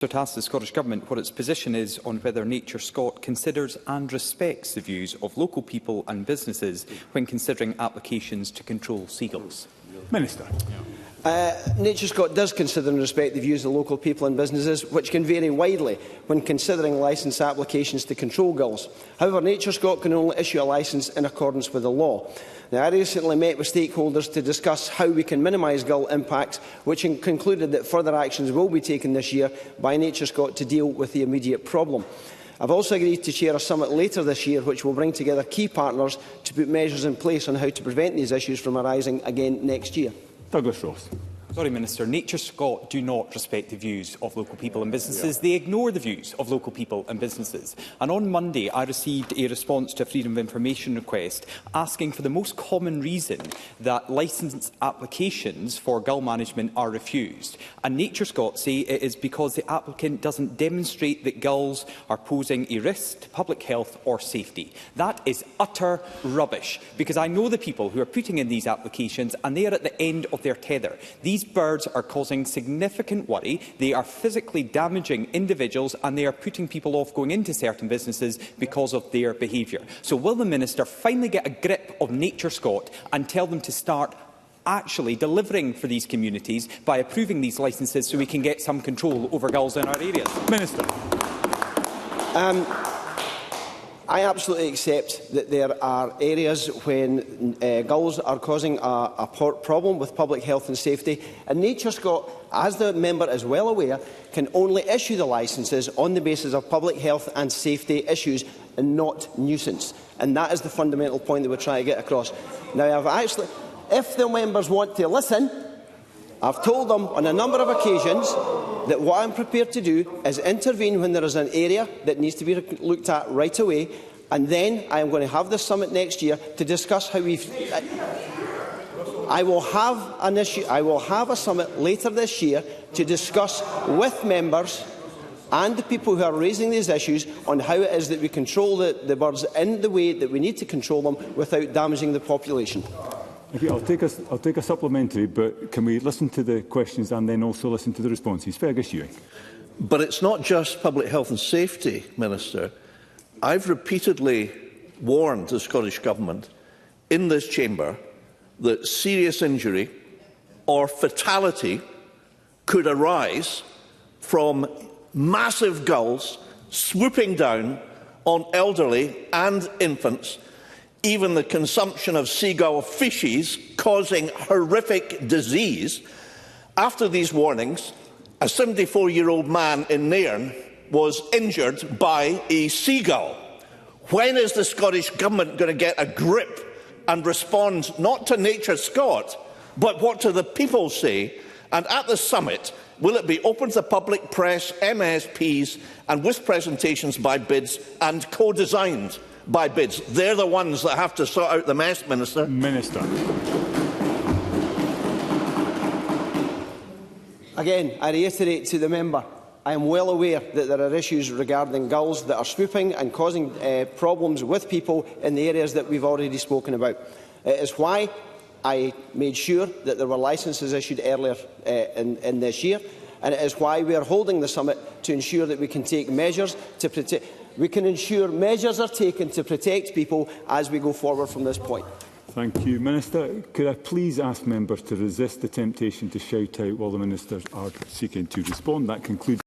To ask the Scottish Government what its position is on whether Nature Scott considers and respects the views of local people and businesses when considering applications to control seagulls. Minister. Nature Scott does consider and respect the views of local people and businesses, which can vary widely when considering licence applications to control gulls. However, Nature Scott can only issue a licence in accordance with the law. Now, I recently met with stakeholders to discuss how we can minimise gull impacts, which concluded that further actions will be taken this year by Nature Scott to deal with the immediate problem. I have also agreed to chair a summit later this year which will bring together key partners to put measures in place on how to prevent these issues from arising again next year. Douglas Ross. Sorry, Minister. Nature Scott do not respect the views of local people and businesses. They ignore the views of local people and businesses. And on Monday, I received a response to a Freedom of Information request asking for the most common reason that licence applications for gull management are refused. And Nature Scott say it is because the applicant doesn't demonstrate that gulls are posing a risk to public health or safety. That is utter rubbish, because I know the people who are putting in these applications and they are at the end of their tether. These birds are causing significant worry, they are physically damaging individuals and they are putting people off going into certain businesses because of their behaviour. So will the Minister finally get a grip of Nature Scott and tell them to start actually delivering for these communities by approving these licences so we can get some control over gulls in our areas? Minister. I absolutely accept that there are areas when gulls are causing a problem with public health and safety, and Nature Scott, as the member is well aware, can only issue the licences on the basis of public health and safety issues and not nuisance. And that is the fundamental point that we are trying to get across. Now, if the members want to listen, I've told them on a number of occasions that what I am prepared to do is intervene when there is an area that needs to be looked at right away, and then I am going to have this summit next year to discuss how we. I will have a summit later this year to discuss with members and the people who are raising these issues on how it is that we control the birds in the way that we need to control them without damaging the population. Okay, I'll take a supplementary, but can we listen to the questions and then also listen to the responses? Fergus Ewing. But it's not just public health and safety, Minister. I've repeatedly warned the Scottish Government in this chamber that serious injury or fatality could arise from massive gulls swooping down on elderly and infants, even the consumption of seagull fishes causing horrific disease. After these warnings, a 74-year-old man in Nairn was injured by a seagull. When is the Scottish Government going to get a grip and respond not to Nature Scott, but what do the people say? And at the summit, will it be open to the public, press, MSPs, and with presentations by bids and co-designed by bids? They're the ones that have to sort out the mess, Minister. Minister. Again, I reiterate to the member, I am well aware that there are issues regarding gulls that are swooping and causing problems with people in the areas that we've already spoken about. It is why I made sure that there were licences issued earlier in this year, and it is why we are holding the summit to ensure that we can take measures to protect. We can ensure measures are taken to protect people as we go forward from this point. Thank you, Minister. Could I please ask members to resist the temptation to shout out while the ministers are seeking to respond? That concludes